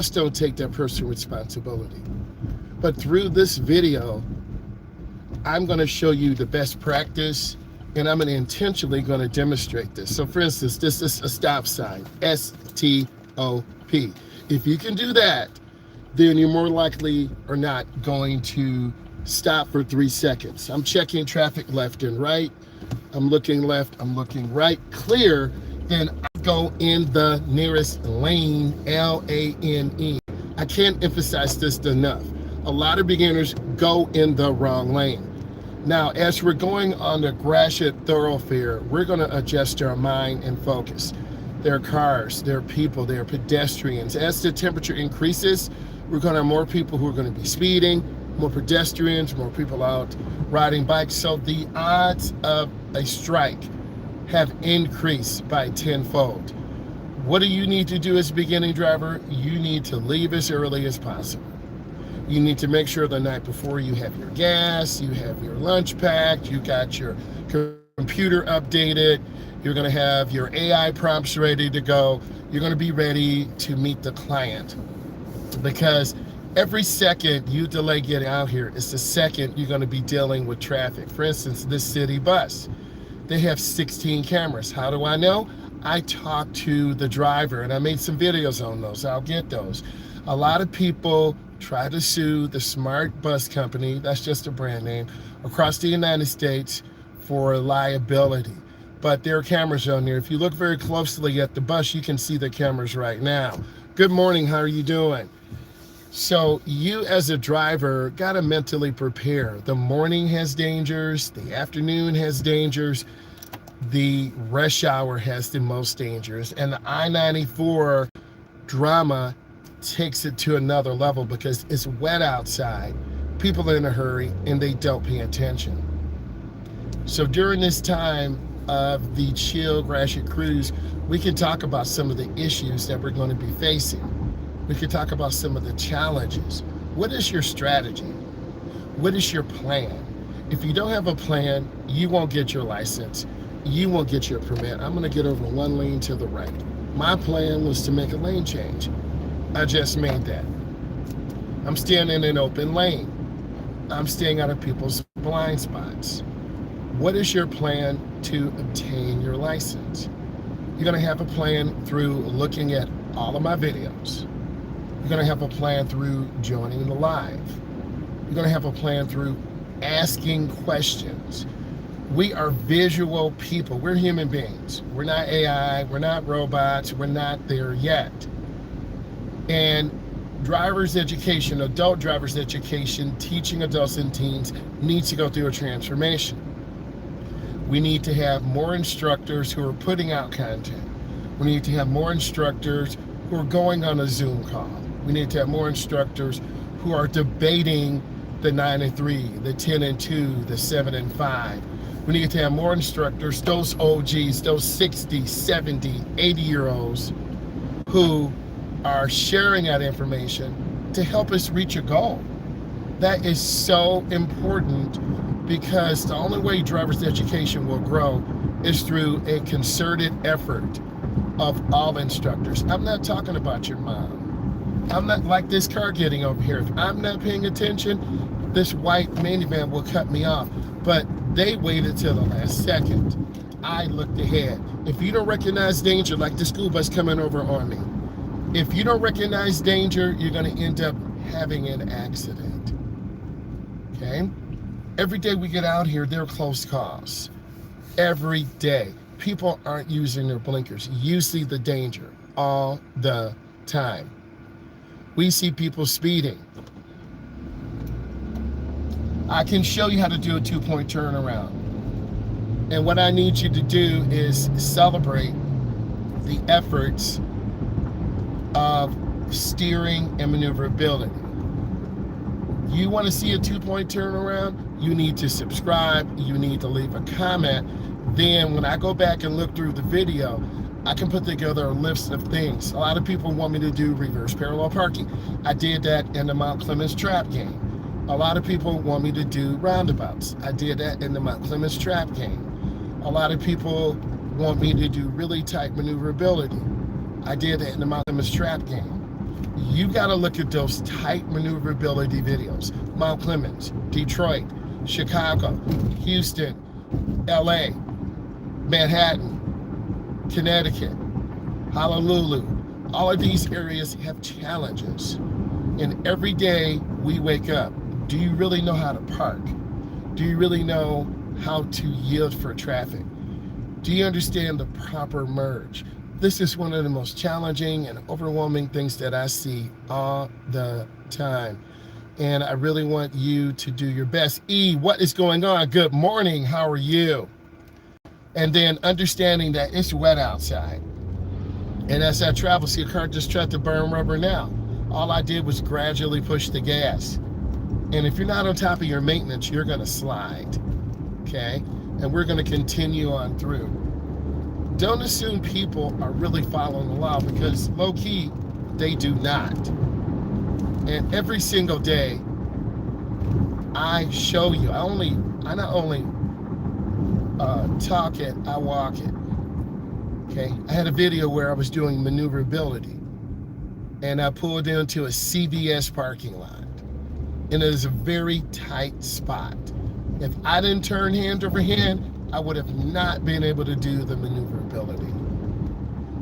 just don't take that personal responsibility. But through this video, I'm going to show you the best practice, and I'm intentionally going to demonstrate this. So for instance, this is a stop sign, S-T-O-P. If you can do that, then you're more likely or not going to stop for 3 seconds. I'm checking traffic left and right. I'm looking left, I'm looking right. Clear, then I go in the nearest lane, L-A-N-E. I can't emphasize this enough. A lot of beginners go in the wrong lane. Now, as we're going on the Gratiot thoroughfare, we're going to adjust our mind and focus. There are cars, there are people, there are pedestrians. As the temperature increases, we're going to have more people who are going to be speeding, more pedestrians, more people out riding bikes. So the odds of a strike have increased by tenfold. What do you need to do as a beginning driver? You need to leave as early as possible. You need to make sure the night before you have your gas, you have your lunch packed, you got your computer updated, you're going to have your AI prompts ready to go, you're going to be ready to meet the client. Because every second you delay getting out here is the second you're going to be dealing with traffic. For instance, this city bus, they have 16 cameras. How do I know? I talked to the driver and I made some videos on those. I'll get those. A lot of people try to sue the Smart Bus Company, that's just a brand name, across the United States for liability. But there are cameras on there. If you look very closely at the bus, you can see the cameras right now. Good morning, how are you doing? So you as a driver gotta mentally prepare. The morning has dangers, the afternoon has dangers, the rush hour has the most dangers, and the I-94 drama takes it to another level because it's wet outside, people are in a hurry, and they don't pay attention. So during this time of the chill Gratiot cruise, we can talk about some of the issues that we're going to be facing. We can talk about some of the challenges. What is your strategy? What is your plan? If you don't have a plan, you won't get your license. You won't get your permit. I'm going to get over one lane to the right. My plan was to make a lane change. I just made that. I'm staying in an open lane. I'm staying out of people's blind spots. What is your plan to obtain your license? You're going to have a plan through looking at all of my videos. You're going to have a plan through joining the live. You're going to have a plan through asking questions. We are visual people. We're human beings. We're not AI. We're not robots. We're not there yet. And driver's education, adult driver's education, teaching adults and teens needs to go through a transformation. We need to have more instructors who are putting out content. We need to have more instructors who are going on a Zoom call. We need to have more instructors who are debating the 9 and 3, the 10 and 2, the 7 and 5. We need to have more instructors, those OGs, those 60, 70, 80-year-olds who are sharing that information to help us reach a goal. That is so important because the only way driver's education will grow is through a concerted effort of all instructors. I'm not talking about your mom. I'm not like this car getting over here. If I'm not paying attention, this white minivan will cut me off. But they waited till the last second. I looked ahead. If you don't recognize danger, like the school bus coming over on me, if you don't recognize danger, you're going to end up having an accident. Okay? Every day we get out here, there are close calls. Every day. People aren't using their blinkers. You see the danger all the time. We see people speeding. I can show you how to do a 2-point turnaround. And what I need you to do is celebrate the efforts of steering and maneuverability. You want to see a 2-point turnaround? You need to subscribe. You need to leave a comment. Then when I go back and look through the video, I can put together a list of things. A lot of people want me to do reverse parallel parking. I did that in the Mount Clemens trap game. A lot of people want me to do roundabouts. I did that in the Mount Clemens trap game. A lot of people want me to do really tight maneuverability. I did that in the Mount Clemens trap game. You got to look at those tight maneuverability videos. Mount Clemens, Detroit, Chicago, Houston, LA, Manhattan, Connecticut, Honolulu. All of these areas have challenges. And every day we wake up, do you really know how to park? Do you really know how to yield for traffic? Do you understand the proper merge? This is one of the most challenging and overwhelming things that I see all the time. And I really want you to do your best. E, what is going on? Good morning. How are you? And then understanding that it's wet outside. And as I travel, see a car just tried to burn rubber now. All I did was gradually push the gas. And if you're not on top of your maintenance, you're going to slide. Okay? And we're going to continue on through. Don't assume people are really following the law, because low key, they do not. And every single day, I show you. I not only talk it, I walk it. Okay? I had a video where I was doing maneuverability, and I pulled into a CVS parking lot. And it is a very tight spot. If I didn't turn hand over hand, I would have not been able to do the maneuverability.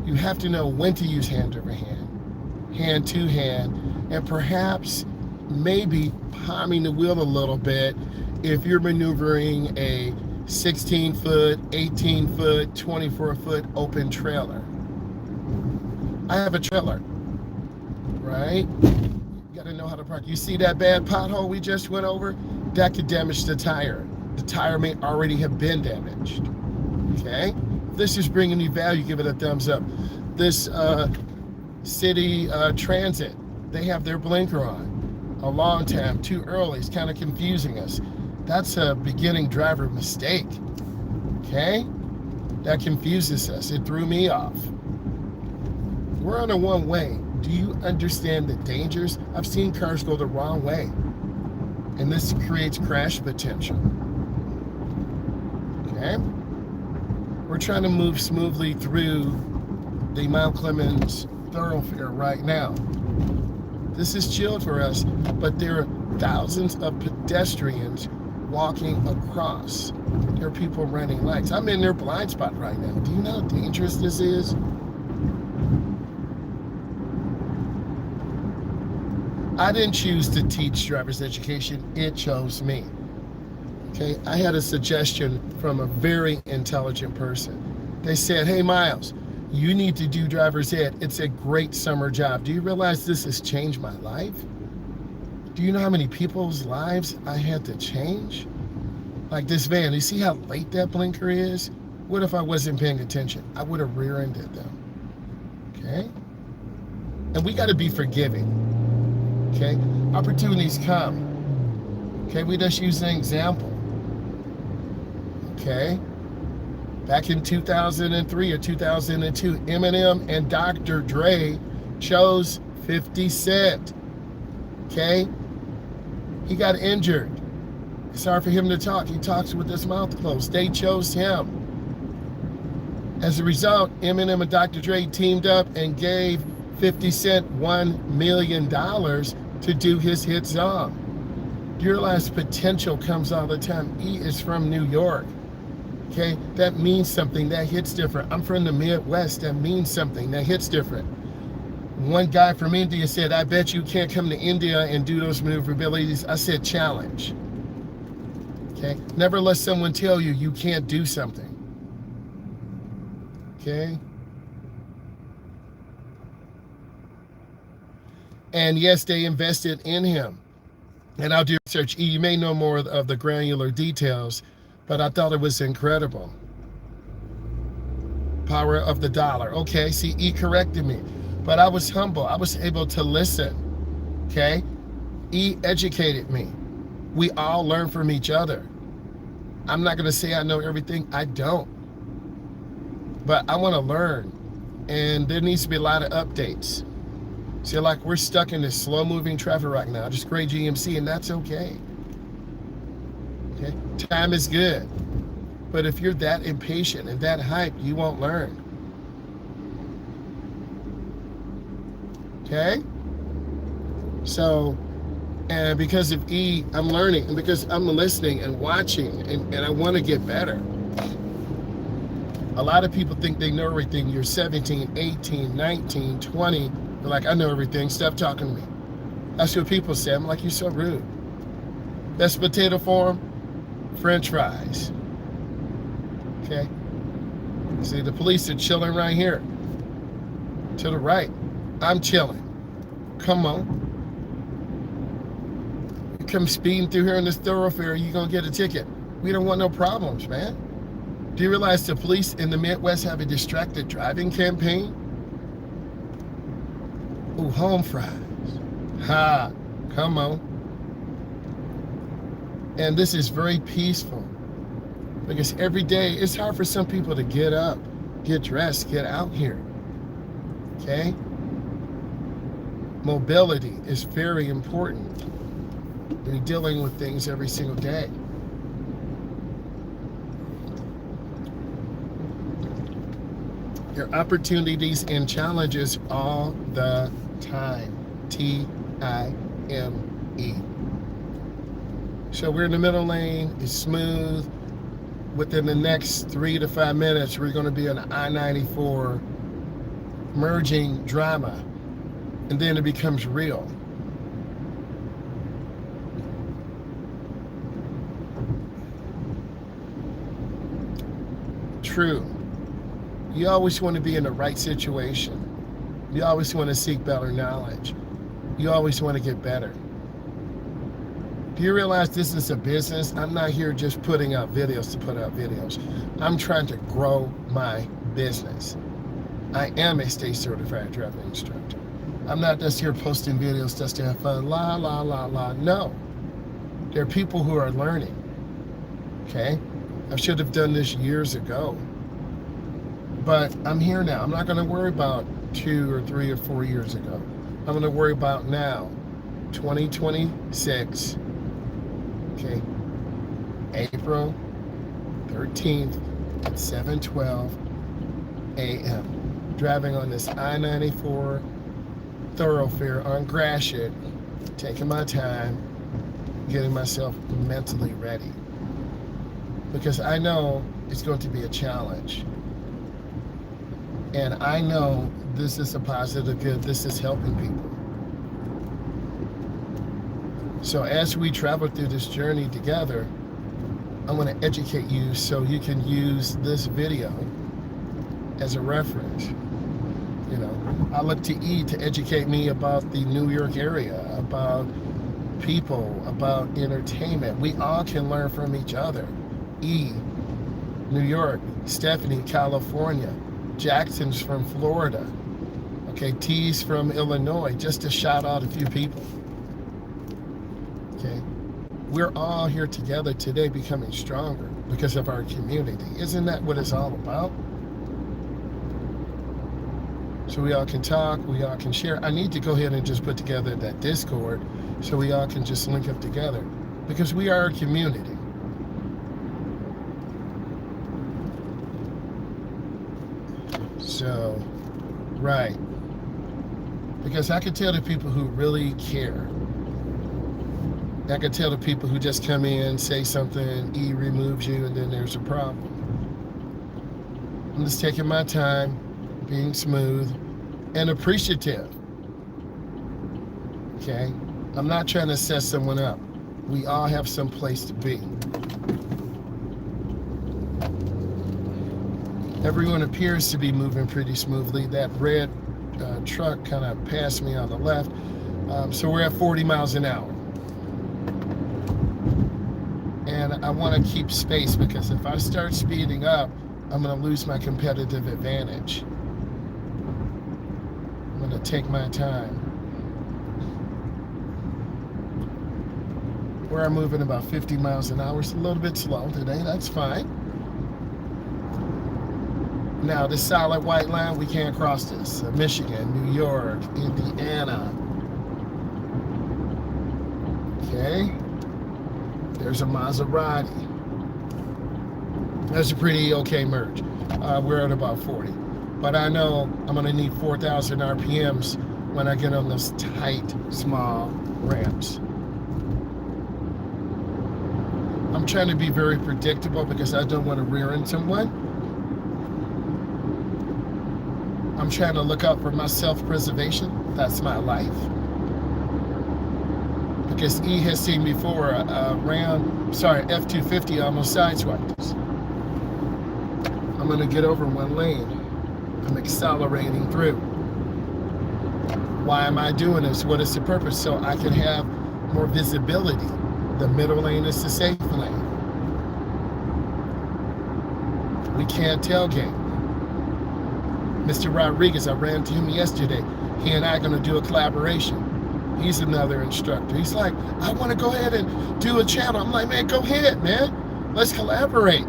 You have to know when to use hand over hand to hand, and perhaps maybe palming the wheel a little bit if you're maneuvering a 16-foot, 18-foot, 24-foot open trailer. I have a trailer, right? You gotta know how to park. You see that bad pothole we just went over? That could damage the tire. The tire may already have been damaged. Okay? If this is bringing you value, give it a thumbs up. This city transit, they have their blinker on a long time, too early. It's kind of confusing us. That's a beginning driver mistake. Okay? That confuses us. It threw me off. We're on a one-way. Do you understand the dangers? I've seen cars go the wrong way, and this creates crash potential. Okay? We're trying to move smoothly through the Mount Clemens thoroughfare right now. This is chilled for us, but there are thousands of pedestrians walking across. There are people running lights. I'm in their blind spot right now. Do you know how dangerous this is? I didn't choose to teach driver's education. It chose me. Okay, I had a suggestion from a very intelligent person. They said, hey, Myles, you need to do driver's ed. It's a great summer job. Do you realize this has changed my life? Do you know how many people's lives I had to change? Like this van, you see how late that blinker is? What if I wasn't paying attention? I would have rear-ended them. Okay? And we got to be forgiving. Okay? Opportunities come. Okay? We just use an example. Okay? Back in 2003 or 2002, Eminem and Dr. Dre chose 50 Cent. Okay? He got injured. It's hard for him to talk. He talks with his mouth closed. They chose him. As a result, Eminem and Dr. Dre teamed up and gave 50 Cent $1 million to do his hit song. You realize potential comes all the time. He is from New York. Okay, that means something. That hits different. I'm from the Midwest. That means something. That hits different. One guy from India said, I bet you can't come to India and do those maneuverabilities. I said, challenge. Okay, never let someone tell you you can't do something. Okay. And yes, they invested in him. And I'll do research. You may know more of the granular details, but I thought it was incredible. Power of the dollar. Okay, see, E corrected me. But I was humble. I was able to listen. Okay? E educated me. We all learn from each other. I'm not going to say I know everything. I don't. But I want to learn. And there needs to be a lot of updates. See, like we're stuck in this slow-moving traffic right now. Just great GMC, and that's okay. Okay? Time is good. But if you're that impatient and that hyped, you won't learn. Okay? So, and because of E, I'm learning, and because I'm listening and watching, and I want to get better. A lot of people think they know everything. You're 17, 18, 19, 20. They're like, I know everything. Stop talking to me. That's what people say. I'm like, you're so rude. Best potato form, French fries. Okay? See, the police are chilling right here. To the right. I'm chilling. Come on. You come speeding through here in this thoroughfare, you're going to get a ticket. We don't want no problems, man. Do you realize the police in the Midwest have a distracted driving campaign? Ooh, home fries. Ha, come on. And this is very peaceful, because every day it's hard for some people to get up, get dressed, get out here. Okay? Mobility is very important when you're dealing with things every single day. Your opportunities and challenges all the time. T-I-M-E. So we're in the middle lane. It's smooth. Within the next 3 to 5 minutes, we're going to be on the I-94 merging drama. And then it becomes real. True. You always want to be in the right situation. You always want to seek better knowledge. You always want to get better. Do you realize this is a business? I'm not here just putting out videos to put out videos. I'm trying to grow my business. I am a state certified driving instructor. I'm not just here posting videos just to have fun, la, la, la, la. No. There are people who are learning. Okay? I should have done this years ago. But I'm here now. I'm not going to worry about 2 or 3 or 4 years ago. I'm going to worry about now, 2026, okay, April 13th at 7:12 a.m. Driving on this I-94 thoroughfare on Gratiot, taking my time, getting myself mentally ready. Because I know it's going to be a challenge. And I know this is a positive good. This is helping people. So as we travel through this journey together, I want to educate you so you can use this video as a reference. You know, I look to E to educate me about the New York area, about people, about entertainment. We all can learn from each other. E, New York, Stephanie, California, Jackson's from Florida, okay, T's from Illinois, just to shout out a few people, okay? We're all here together today becoming stronger because of our community. Isn't that what it's all about? So we all can talk, we all can share. I need to go ahead and just put together that Discord so we all can just link up together, because we are a community. So, right. Because I can tell the people who really care. I can tell the people who just come in, say something, E removes you, and then there's a problem. I'm just taking my time, being smooth and appreciative. Okay? I'm not trying to set someone up. We all have some place to be. Everyone appears to be moving pretty smoothly. That red truck kind of passed me on the left. So we're at 40 miles an hour. And I want to keep space, because if I start speeding up, I'm going to lose my competitive advantage. I'm going to take my time. We're moving about 50 miles an hour. It's a little bit slow today. That's fine. Now, this solid white line, we can't cross this. Michigan, New York, Indiana. Okay. There's a Maserati. That's a pretty okay merge. We're at about 40. But I know I'm going to need 4,000 RPMs when I get on those tight, small ramps. I'm trying to be very predictable because I don't want to rear end someone. I'm trying to look out for my self-preservation. That's my life. Because E has seen before F-250 almost sideswiped us. I'm going to get over one lane. I'm accelerating through. Why am I doing this? What is the purpose? So I can have more visibility. The middle lane is the safe lane. We can't tailgate. Mr. Rodriguez, I ran into him yesterday. He and I are going to do a collaboration. He's another instructor. He's like, I want to go ahead and do a channel. I'm like, man, go ahead, man. Let's collaborate.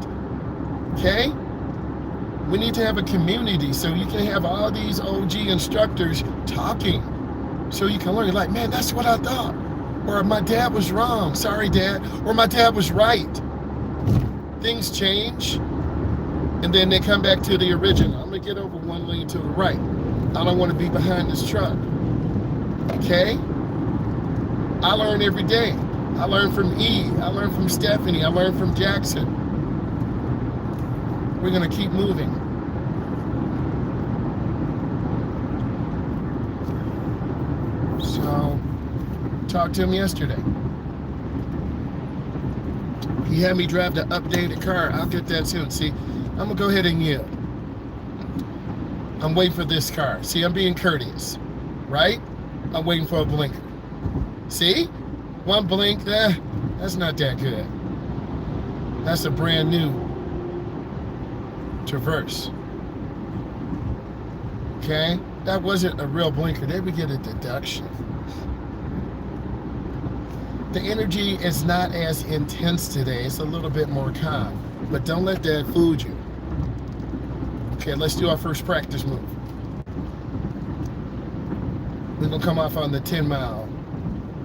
Okay? We need to have a community so you can have all these OG instructors talking so you can learn. You're like, man, that's what I thought. Or my dad was wrong. Sorry, Dad. Or my dad was right. Things change, and then they come back to the original. I'm going to get over one lane to the right. I don't want to be behind this truck. Okay? I learn every day. I learn from E. I learn from Stephanie. I learn from Jackson. We're going to keep moving. So, talked to him yesterday. He had me drive the updated car. I'll get that soon. See, I'm going to go ahead and yield. I'm waiting for this car. See, I'm being courteous, right? I'm waiting for a blinker. See? One blink, that's not that good. That's a brand new Traverse. Okay? That wasn't a real blinker. They would get a deduction. The energy is not as intense today. It's a little bit more calm. But don't let that fool you. Okay, let's do our first practice move. We're going to come off on the 10-mile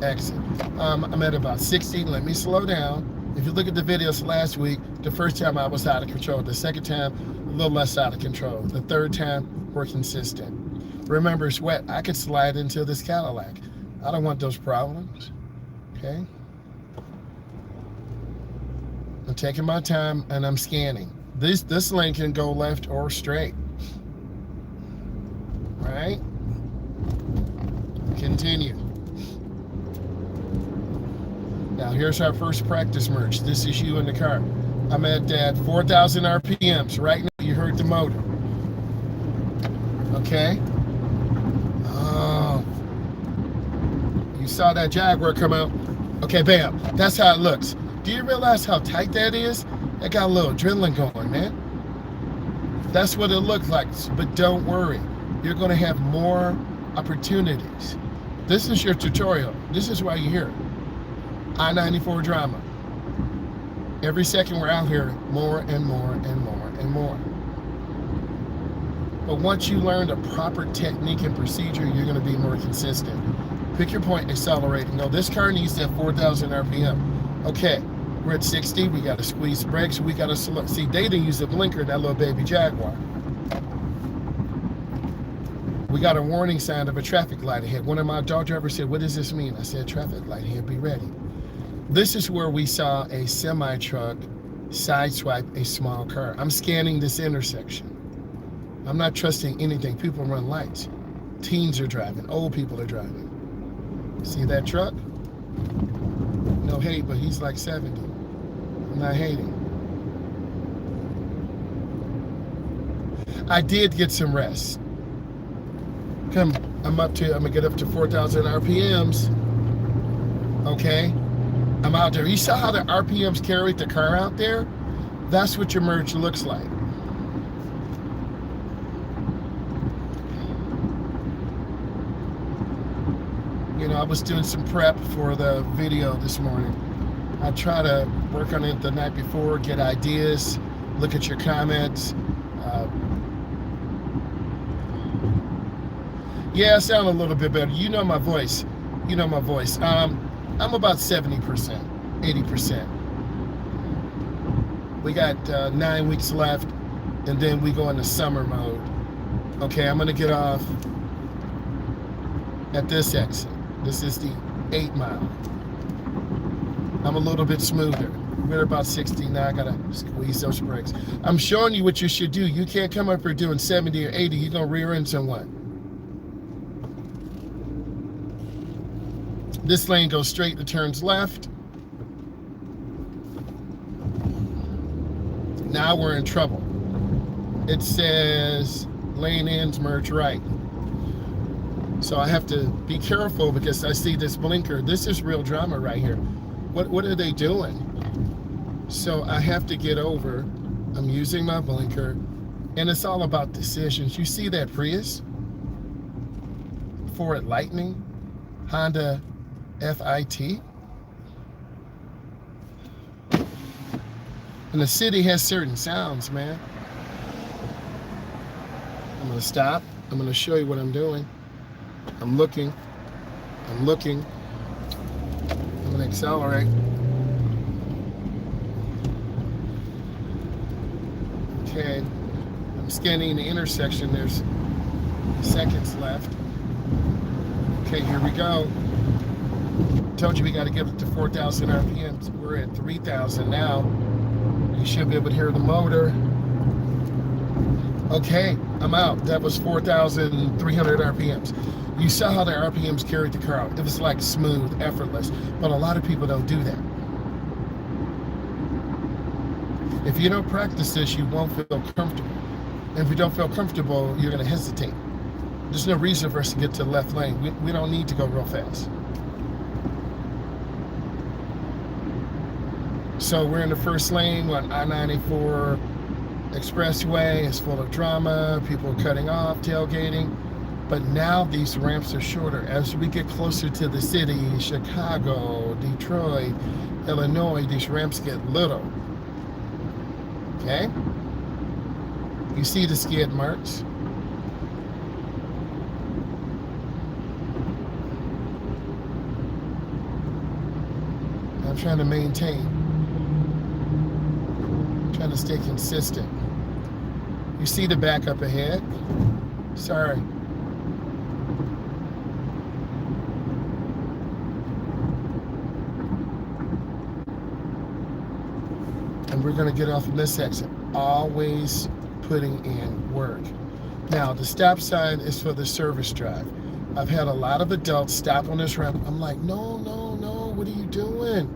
exit. I'm at about 60. Let me slow down. If you look at the videos last week, the first time I was out of control. The second time, a little less out of control. The third time, we're consistent. Remember, sweat, I could slide into this Cadillac. I don't want those problems. Okay? I'm taking my time and I'm scanning. This lane can go left or straight. Right? Continue. Now here's our first practice merge. This is you in the car. I'm at 4,000 RPMs. Right now you heard the motor. Okay? Oh. You saw that Jaguar come out. Okay, bam. That's how it looks. Do you realize how tight that is? That got a little adrenaline going, man. That's what it looks like. But don't worry. You're going to have more opportunities. This is your tutorial. This is why you're here. I-94 drama. Every second we're out here, more and more and more and more. But once you learn the proper technique and procedure, you're going to be more consistent. Pick your point, accelerate. No, this car needs that 4,000 RPM. Okay, we're at 60. We got to squeeze brakes. We got to select. See, they didn't use the blinker, that little baby Jaguar. We got a warning sign of a traffic light ahead. One of my dog drivers said, what does this mean? I said, traffic light ahead, be ready. This is where we saw a semi-truck sideswipe a small car. I'm scanning this intersection. I'm not trusting anything. People run lights. Teens are driving. Old people are driving. See that truck? No hate, but he's like 70. I'm not hating. I did get some rest. I'm gonna get up to 4,000 RPMs. Okay? I'm out there. You saw how the RPMs carried the car out there? That's what your merge looks like. You know, I was doing some prep for the video this morning. I try to work on it the night before, get ideas, look at your comments. Yeah, I sound a little bit better. You know my voice. You know my voice. I'm about 70%, 80%. We got 9 weeks left, and then we go into summer mode. Okay, I'm gonna get off at this exit. This is the 8 Mile. I'm a little bit smoother. We're about 60 now. I gotta squeeze those brakes. I'm showing you what you should do. You can't come up here doing 70 or 80. You're gonna rear end someone. This lane goes straight and turns left. Now we're in trouble. It says lane ends, merge right. So I have to be careful because I see this blinker. This is real drama right here. What are they doing? So I have to get over. I'm using my blinker, and it's all about decisions. You see that Prius? Ford Lightning? Honda FIT? And the city has certain sounds, man. I'm gonna stop. I'm gonna show you what I'm doing. I'm looking. I'm looking. I'm gonna accelerate. Okay, I'm scanning the intersection. There's seconds left. Okay, here we go. Told you we got to get it to 4,000 RPMs. We're at 3,000 now. You should be able to hear the motor. Okay, I'm out. That was 4,300 RPMs. You saw how the RPMs carried the car out. It was like smooth, effortless. But a lot of people don't do that. If you don't practice this, you won't feel comfortable. And if you don't feel comfortable, you're going to hesitate. There's no reason for us to get to the left lane. We don't need to go real fast. So we're in the first lane on I-94 expressway. It's full of drama. People are cutting off, tailgating. But now these ramps are shorter. As we get closer to the city, Chicago, Detroit, Illinois, these ramps get little. Okay? You see the skid marks. I'm trying to maintain. I'm trying to stay consistent. You see the back up ahead? Sorry. And we're going to get off in this exit. Always putting in work. Now, the stop sign is for the service drive. I've had a lot of adults stop on this ramp. I'm like, no, no, no, what are you doing?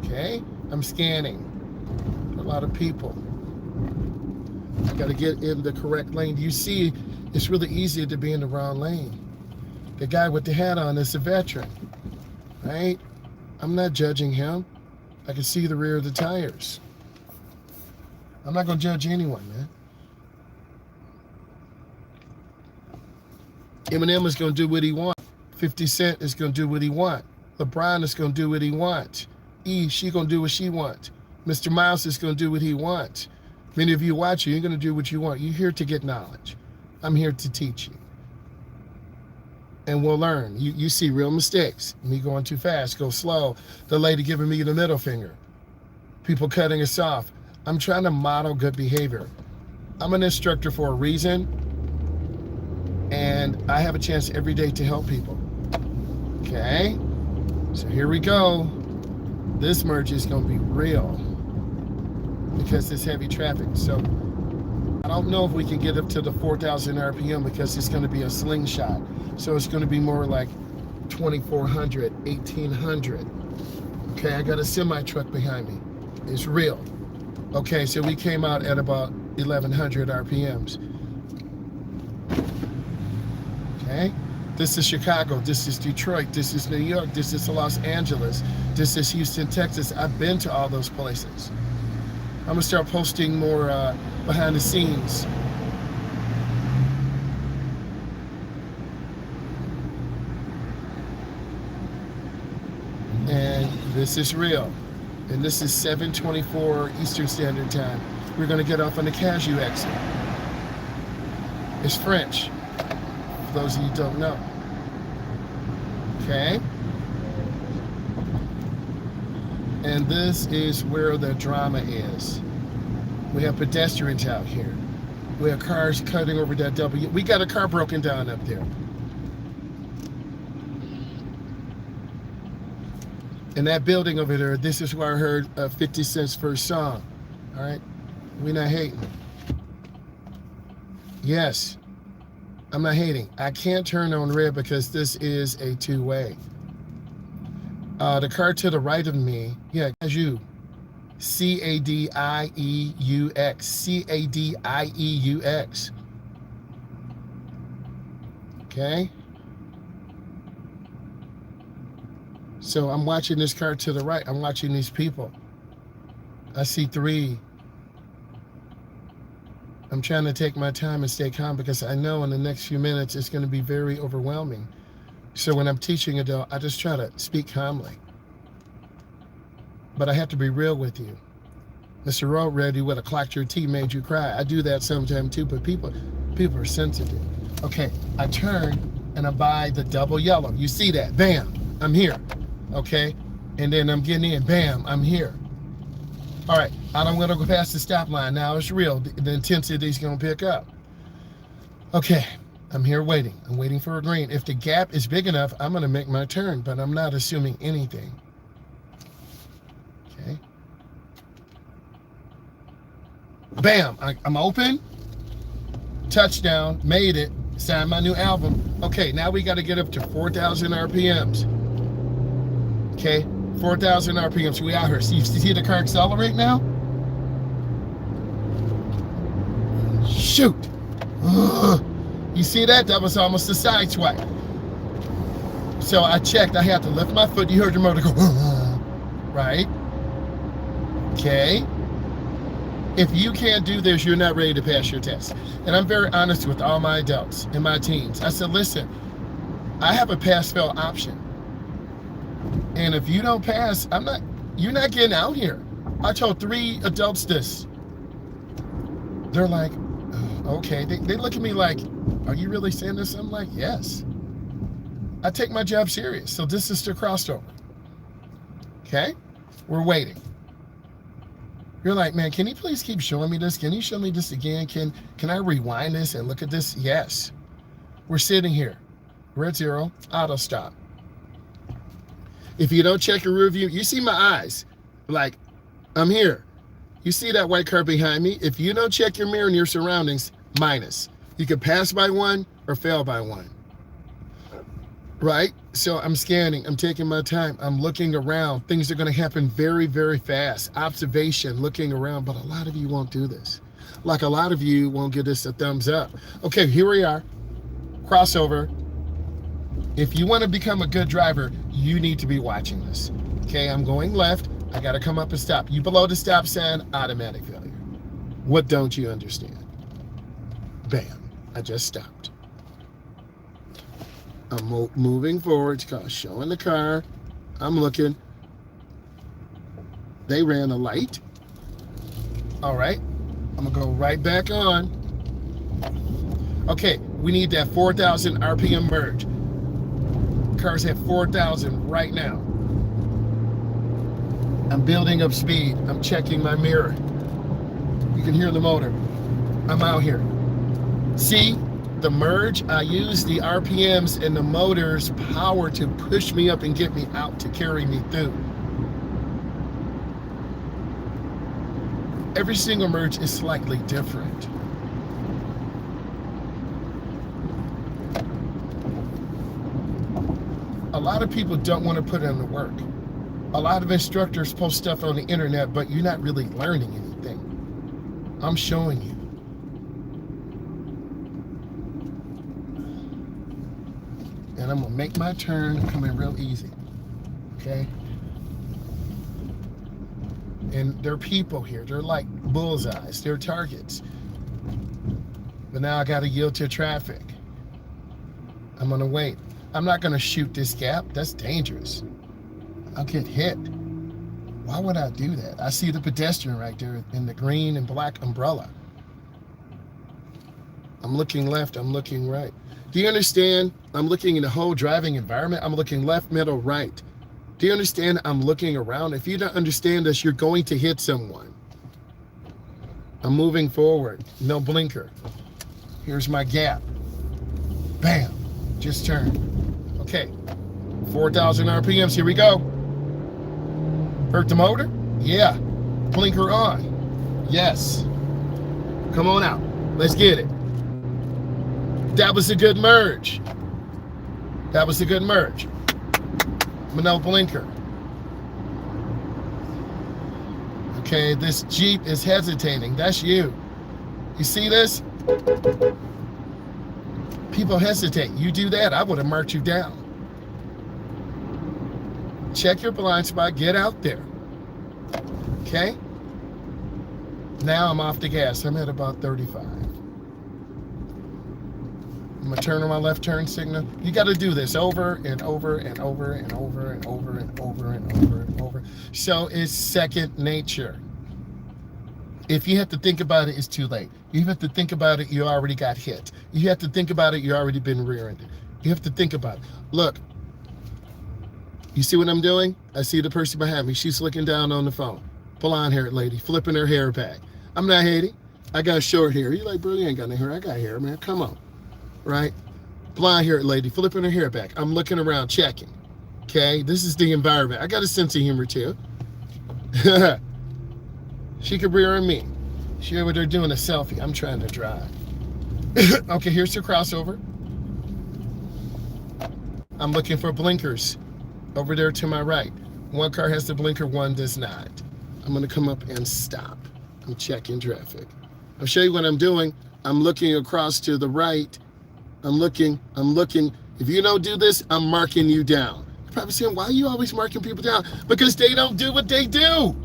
Okay, I'm scanning. A lot of people. I got to get in the correct lane. You see, it's really easy to be in the wrong lane. The guy with the hat on is a veteran, right? I'm not judging him. I can see the rear of the tires. I'm not going to judge anyone, man. Eminem is going to do what he wants. 50 Cent is going to do what he wants. LeBron is going to do what he wants. She going to do what she wants. Mr. Myles is going to do what he wants. Many of you watching, you're going to do what you want. You're here to get knowledge. I'm here to teach you. And we'll learn. You see real mistakes. Me going too fast, go slow. The lady giving me the middle finger. People cutting us off. I'm trying to model good behavior. I'm an instructor for a reason. And I have a chance every day to help people. Okay? So here we go. This merge is going to be real because it's heavy traffic. So I don't know if we can get up to the 4,000 RPM because it's going to be a slingshot. So it's going to be more like 2,400, 1,800. Okay, I got a semi truck behind me. It's real. Okay, so we came out at about 1,100 RPMs. Okay? This is Chicago, this is Detroit, this is New York, this is Los Angeles, this is Houston, Texas. I've been to all those places. I'm gonna start posting more behind the scenes. And this is real. And this is 7:24 Eastern Standard Time. We're gonna get off on the Cashew exit. It's French, for those of you who don't know. Okay? And this is where the drama is. We have pedestrians out here. We have cars cutting over that W. We got a car broken down up there. In that building over there, this is where I heard 50 Cent's first song. All right? We're not hating. Yes, I'm not hating. I can't turn on red because this is a two-way. The car to the right of me, yeah, as you. C-A-D-I-E-U-X. C-A-D-I-E-U-X. Okay? So I'm watching this car to the right. I'm watching these people. I see three. I'm trying to take my time and stay calm because I know in the next few minutes it's going to be very overwhelming. So when I'm teaching adult, I just try to speak calmly. But I have to be real with you. Mr. Road Ready would have clocked your tea, made you cry. I do that sometimes too, but people are sensitive. Okay, I turn and I buy the double yellow. You see that? Bam, I'm here. Okay, and then I'm getting in. Bam, I'm here. All right, I'm going to go past the stop line. Now it's real. The intensity is going to pick up. Okay, I'm here waiting. I'm waiting for a green. If the gap is big enough, I'm going to make my turn, but I'm not assuming anything. Okay. Bam, I'm open. Touchdown, made it. Signed my new album. Okay, now we got to get up to 4,000 RPMs. Okay, 4,000 RPMs. We out here. You see the car accelerate now? Shoot. You see that? That was almost a side swipe. So I checked. I had to lift my foot. You heard the motor go, right? Okay. If you can't do this, you're not ready to pass your test. And I'm very honest with all my adults and my teens. I said, listen, I have a pass-fail option. And if you don't pass, you're not getting out here. I told 3 adults this. They're like, oh, okay. They look at me like, are you really saying this? I'm like, yes. I take my job serious. So this is the crossover. Okay? We're waiting. You're like, man, can you please keep showing me this? Can you show me this again? Can I rewind this and look at this? Yes. We're sitting here. Red 0, auto stop. If you don't check your rear view, you see my eyes. Like, I'm here. You see that white car behind me? If you don't check your mirror and your surroundings, minus. You can pass by 1 or fail by 1. Right? So I'm scanning, I'm taking my time, I'm looking around. Things are gonna happen very, very fast. Observation, looking around, but a lot of you won't do this. Like a lot of you won't give this a thumbs up. Okay, here we are, crossover. If you wanna become a good driver, you need to be watching this. Okay, I'm going left, I gotta come up and stop. You below the stop sign, automatic failure. What don't you understand? Bam, I just stopped. I'm moving forward, showing the car. I'm looking. They ran a light. All right, I'm gonna go right back on. Okay, we need that 4,000 RPM merge. Car's at 4,000 right now. I'm building up speed. I'm checking my mirror. You can hear the motor. I'm out here. See? The merge, I use the RPMs and the motor's power to push me up and get me out, to carry me through. Every single merge is slightly different. A lot of people don't want to put in the work. A lot of instructors post stuff on the internet, but you're not really learning anything. I'm showing you. And I'm gonna make my turn coming real easy, okay? And there are people here, they're like bullseyes, they're targets. But now I gotta yield to traffic. I'm gonna wait. I'm not gonna shoot this gap, that's dangerous. I'll get hit. Why would I do that? I see the pedestrian right there in the green and black umbrella. I'm looking left, I'm looking right. Do you understand? I'm looking in the whole driving environment. I'm looking left, middle, right. Do you understand? I'm looking around. If you don't understand this, you're going to hit someone. I'm moving forward. No blinker. Here's my gap. Bam. Just turned. Okay. 4,000 RPMs. Here we go. Hurt the motor? Yeah. Blinker on. Yes. Come on out. Let's get it. That was a good merge. That was a good merge. No blinker. Okay, this Jeep is hesitating. That's you. You see this? People hesitate. You do that, I would have marked you down. Check your blind spot. Get out there. Okay? Now I'm off the gas. I'm at about 35. I'm going to turn on my left turn signal. You got to do this over and over and over and over and over and over and over and over. So it's second nature. If you have to think about it, it's too late. You have to think about it, you already got hit. You have to think about it, you already been rear-ended. You have to think about it. Look, you see what I'm doing? I see the person behind me. She's looking down on the phone. Blonde-haired lady, flipping her hair back. I'm not hating. I got short hair. You're like, bro, you ain't got no hair. I got hair, man. Come on. Right? Blonde-haired lady, flipping her hair back. I'm looking around, checking. Okay? This is the environment. I got a sense of humor, too. She could rear on me. She over there doing a selfie. I'm trying to drive. Okay, here's the crossover. I'm looking for blinkers over there to my right. One car has the blinker, one does not. I'm gonna come up and stop. I'm checking traffic. I'll show you what I'm doing. I'm looking across to the right. I'm looking. If you don't do this, I'm marking you down. You're probably saying, why are you always marking people down? Because they don't do what they do.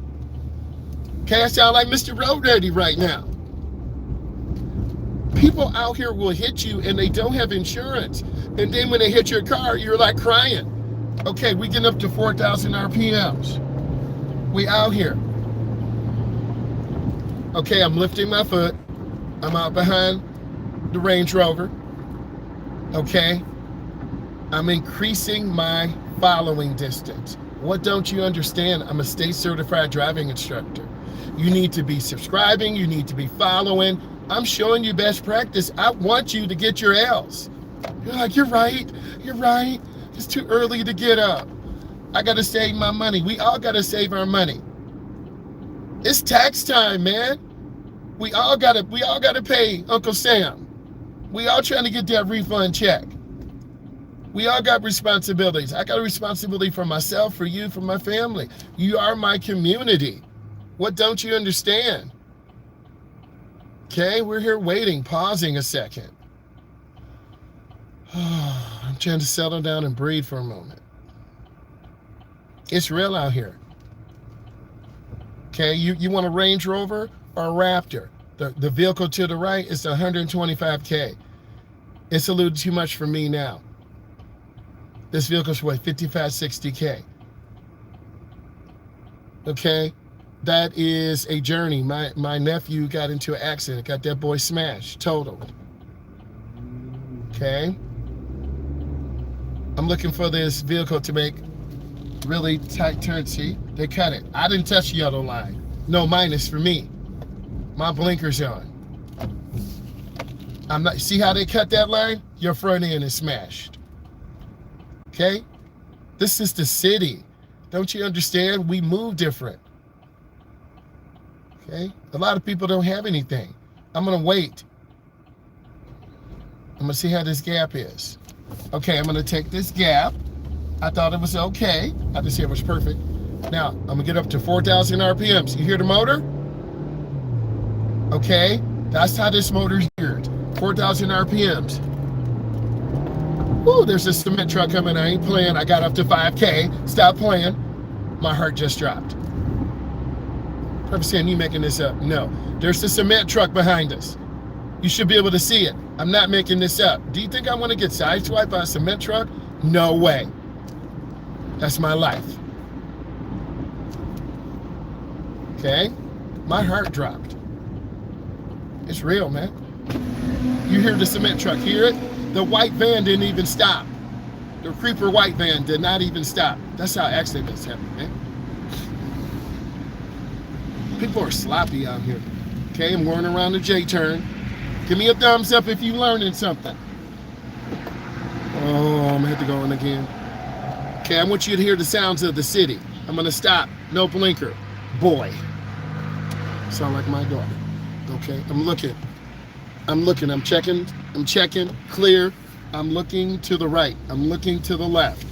Okay, I sound like Mr. Road Ready right now. People out here will hit you and they don't have insurance. And then when they hit your car, you're like crying. Okay, we getting up to 4,000 RPMs. We out here. Okay, I'm lifting my foot. I'm out behind the Range Rover. Okay, I'm increasing my following distance. What don't you understand? I'm a state certified driving instructor. You need to be subscribing. You need to be following. I'm showing you best practice. I want you to get your L's. You're like, you're right. You're right. It's too early to get up. I got to save my money. We all got to save our money. It's tax time, man. We all got to pay Uncle Sam. We all trying to get that refund check. We all got responsibilities. I got a responsibility for myself, for you, for my family. You are my community. What don't you understand? Okay, we're here waiting, pausing a second. I'm trying to settle down and breathe for a moment. It's real out here. Okay, you want a Range Rover or a Raptor? The vehicle to the right is 125K. It's a little too much for me now. This vehicle's what, 55, 60K. Okay, that is a journey. My nephew got into an accident, got that boy smashed, totaled. Okay. I'm looking for this vehicle to make really tight turns. See, they cut it. I didn't touch the yellow line. No minus for me. My blinker's on. I'm not, see how they cut that line? Your front end is smashed. Okay? This is the city. Don't you understand? We move different. Okay? A lot of people don't have anything. I'm gonna wait. I'm gonna see how this gap is. Okay, I'm gonna take this gap. I thought it was okay. I didn't say it was perfect. Now, I'm gonna get up to 4,000 RPMs. You hear the motor? Okay, that's how this motor's geared. 4,000 RPMs. Woo, there's a cement truck coming. I ain't playing. I got up to 5K. Stop playing. My heart just dropped. I'm saying you making this up. No, there's a cement truck behind us. You should be able to see it. I'm not making this up. Do you think I want to get sideswiped by a cement truck? No way. That's my life. Okay? My heart dropped. It's real, man. You hear the cement truck, hear it? The white van didn't even stop. The creeper white van did not even stop. That's how accidents happen, man. People are sloppy out here. Okay, I'm going around the J-turn. Give me a thumbs up if you're learning something. Oh, I'm gonna have to go in again. Okay, I want you to hear the sounds of the city. I'm gonna stop. No blinker. Boy. Sound like my daughter. Okay, I'm looking. I'm checking. Clear. I'm looking to the right. I'm looking to the left.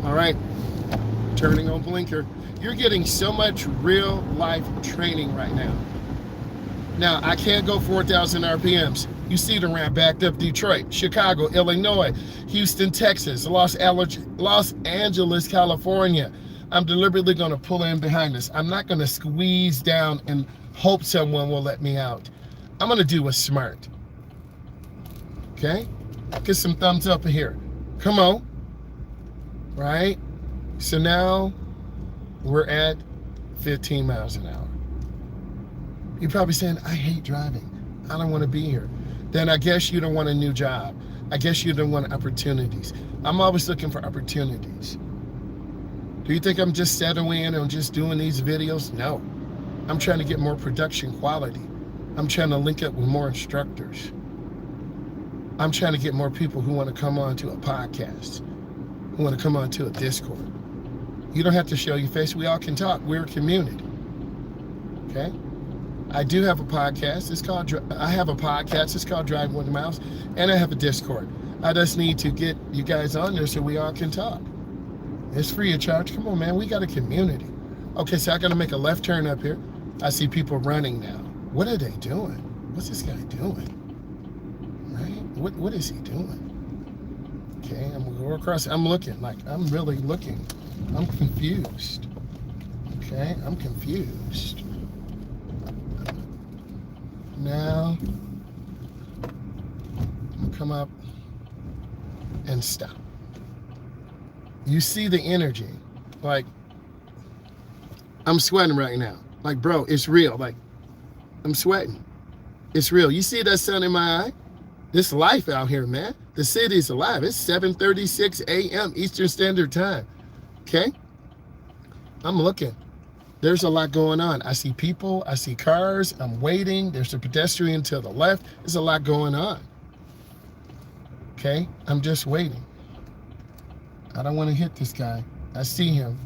All right. Turning on blinker. You're getting so much real life training right now. Now, I can't go 4,000 RPMs. You see the ramp backed up Detroit, Chicago, Illinois, Houston, Texas, Los Angeles, California. I'm deliberately going to pull in behind this. I'm not going to squeeze down and hope someone will let me out. I'm going to do what's smart. Okay? Get some thumbs up here. Come on. Right? So now we're at 15 miles an hour. You're probably saying, I hate driving. I don't want to be here. Then I guess you don't want a new job. I guess you don't want opportunities. I'm always looking for opportunities. Do you think I'm just settling in and just doing these videos? No. I'm trying to get more production quality. I'm trying to link up with more instructors. I'm trying to get more people who want to come on to a podcast, who want to come on to a Discord. You don't have to show your face. We all can talk. We're a community. Okay? I do have a podcast. I have a podcast. It's called Driving with Myles, and I have a Discord. I just need to get you guys on there so we all can talk. It's free of charge. Come on, man. We got a community. Okay, so I got to make a left turn up here. I see people running now. What are they doing? What's this guy doing? Right? What is he doing? Okay, I'm gonna go across. I'm looking. I'm really looking. I'm confused. Okay, I'm confused. Now, I'm gonna come up and stop. You see the energy. I'm sweating right now. Bro, it's real. I'm sweating. It's real. You see that sun in my eye? This life out here, man. The city's alive. It's 7:36 a.m. Eastern Standard Time. Okay? I'm looking. There's a lot going on. I see people. I see cars. I'm waiting. There's a pedestrian to the left. There's a lot going on. Okay? I'm just waiting. I don't want to hit this guy. I see him.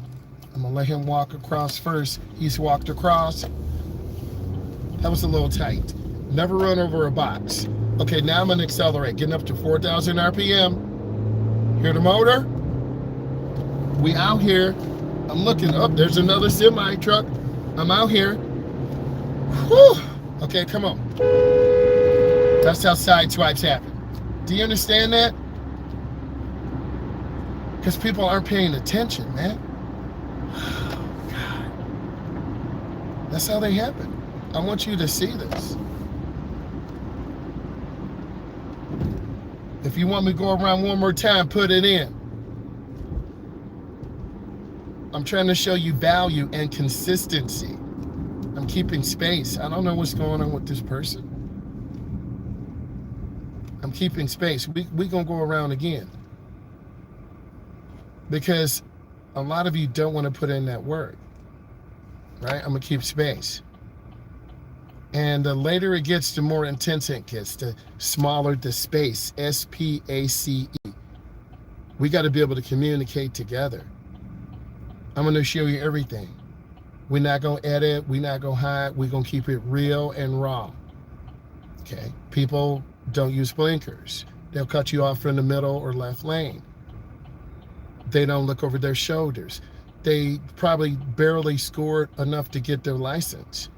I'm going to let him walk across first. He's walked across. That was a little tight. Never run over a box. Okay, now I'm going to accelerate. Getting up to 4,000 RPM. Hear the motor? We out here. I'm looking up. There's another semi truck. I'm out here. Whew. Okay, come on. That's how side swipes happen. Do you understand that? Because people aren't paying attention, man. Oh, God. That's how they happen. I want you to see this. If you want me to go around one more time, put it in. I'm trying to show you value and consistency. I'm keeping space. I don't know what's going on with this person. I'm keeping space. We gonna go around again. Because a lot of you don't want to put in that work. Right? I'm gonna keep space. And the later it gets, the more intense it gets, the smaller the space, S-P-A-C-E. We got to be able to communicate together. I'm going to show you everything. We're not going to edit. We're not going to hide. We're going to keep it real and raw. Okay? People don't use blinkers. They'll cut you off from the middle or left lane. They don't look over their shoulders. They probably barely scored enough to get their license.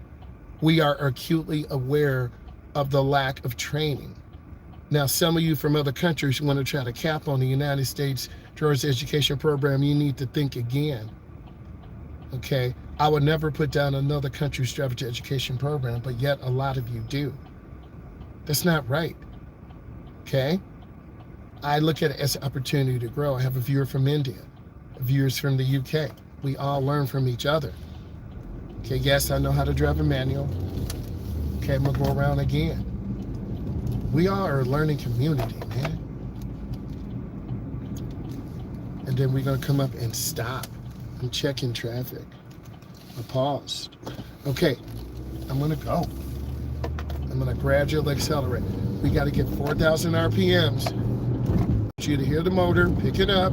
We are acutely aware of the lack of training. Now, some of you from other countries want to try to cap on the United States driver's education program. You need to think again. Okay? I would never put down another country's driver's education program, but yet a lot of you do. That's not right. Okay? I look at it as an opportunity to grow. I have a viewer from India, viewers from the UK. We all learn from each other. Okay, yes, I know how to drive a manual. Okay, I'm gonna go around again. We all are a learning community, man. And then we're gonna come up and stop. I'm checking traffic. I paused. Okay, I'm gonna go. I'm gonna gradually accelerate. We gotta get 4,000 RPMs. I want you to hear the motor, pick it up,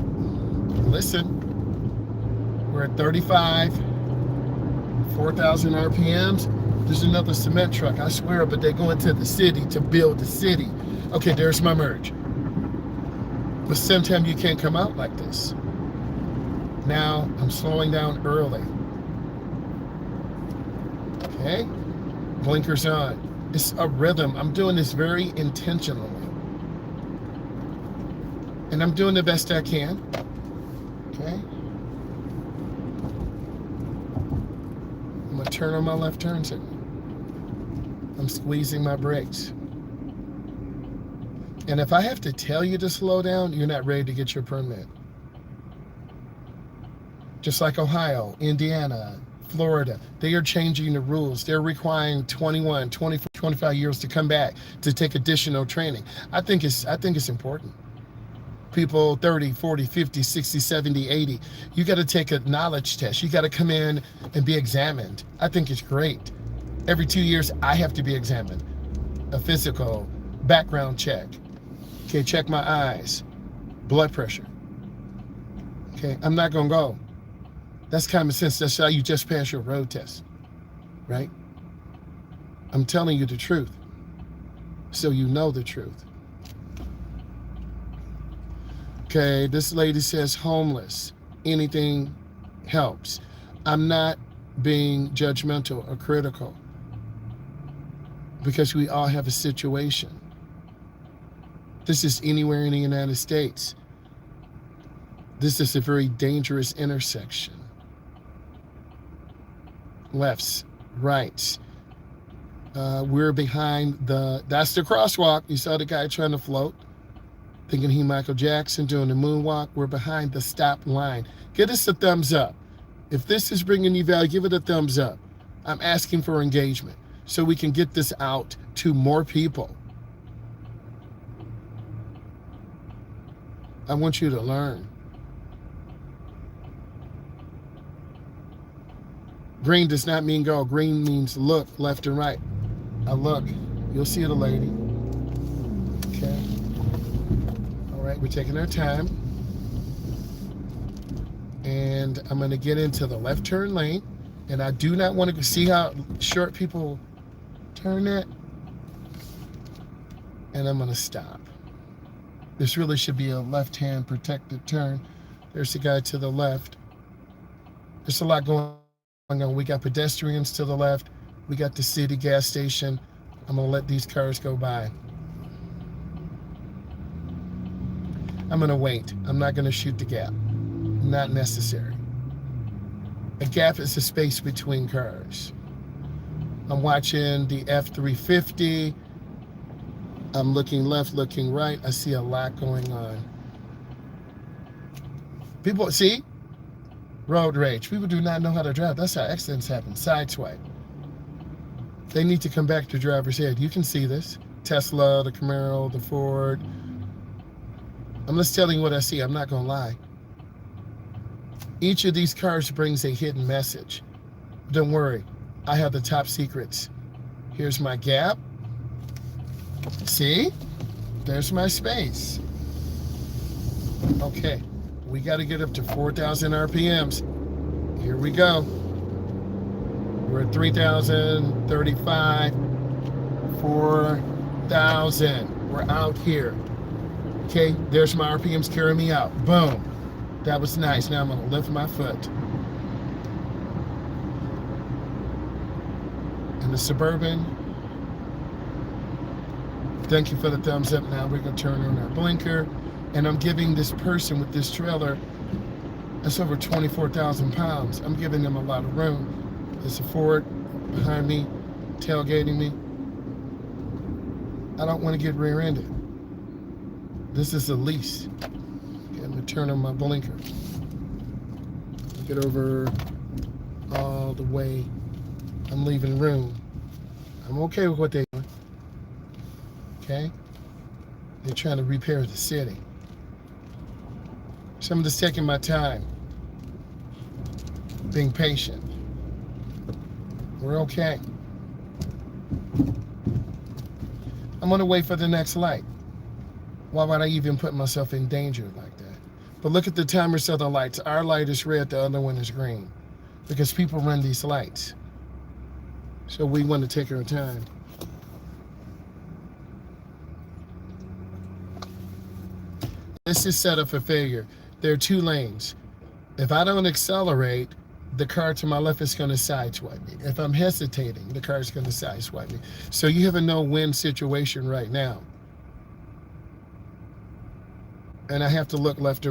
listen. We're at 35, 4,000 RPMs. There's another cement truck, I swear, but they go into the city to build the city. Okay, there's my merge. But sometimes you can't come out like this. Now I'm slowing down early. Okay, blinkers on. It's a rhythm. I'm doing this very intentionally. And I'm doing the best I can. Okay. I'm gonna turn on my left turn signal. I'm squeezing my brakes. And if I have to tell you to slow down, you're not ready to get your permit. Just like Ohio, Indiana, Florida, they are changing the rules. They're requiring 21, 24, 25 years to come back to take additional training. I think it's important. People 30, 40, 50, 60, 70, 80, you got to take a knowledge test. You got to come in and be examined. I think it's great. Every 2 years, I have to be examined. A physical, background check. Okay, check my eyes, blood pressure. Okay, I'm not gonna go. That's common sense. That's how you just pass your road test, right? I'm telling you the truth, so you know the truth. Okay, this lady says homeless, anything helps. I'm not being judgmental or critical because we all have a situation. This is anywhere in the United States. This is a very dangerous intersection. Lefts, rights. We're behind that's the crosswalk. You saw the guy trying to float, thinking he Michael Jackson doing the moonwalk. We're behind the stop line. Give us a thumbs up. If this is bringing you value, give it a thumbs up. I'm asking for engagement so we can get this out to more people. I want you to learn. Green does not mean go. Green means look left and right. I look. You'll see the lady. Okay. All right, we're taking our time. And I'm going to get into the left turn lane. And I do not want to see how short people turn it. And I'm going to stop. This really should be a left-hand protected turn. There's the guy to the left. There's a lot going on. We got pedestrians to the left. We got the city gas station. I'm gonna let these cars go by. I'm gonna wait. I'm not gonna shoot the gap. Not necessary. A gap is a space between cars. I'm watching the F-350. I'm looking left, looking right. I see a lot going on. People, see? Road rage. People do not know how to drive. That's how accidents happen. Sideswipe. They need to come back to driver's ed. You can see this. Tesla, the Camaro, the Ford. I'm just telling you what I see. I'm not going to lie. Each of these cars brings a hidden message. Don't worry. I have the top secrets. Here's my gap. See? There's my space. Okay. We got to get up to 4,000 RPMs. Here we go. We're at 3,000, 35, 4,000. We're out here. Okay, there's my RPMs carrying me out. Boom. That was nice. Now I'm going to lift my foot. And the Suburban. Thank you for the thumbs up. Now we're going to turn on our blinker. And I'm giving this person with this trailer, that's over 24,000 pounds. I'm giving them a lot of room. There's a Ford behind me, tailgating me. I don't want to get rear-ended. This is a lease. Okay, I'm going to turn on my blinker. Get over all the way. I'm leaving room. I'm okay with what they're doing. Okay? They're trying to repair the city. So I'm just taking my time, being patient. We're okay. I'm gonna wait for the next light. Why would I even put myself in danger like that? But look at the timers of the lights. Our light is red, the other one is green. Because people run these lights. So we want to take our time. This is set up for failure. There are 2 lanes. If I don't accelerate, the car to my left is going to sideswipe me. If I'm hesitating, the car is going to sideswipe me. So you have a no-win situation right now. And I have to look left and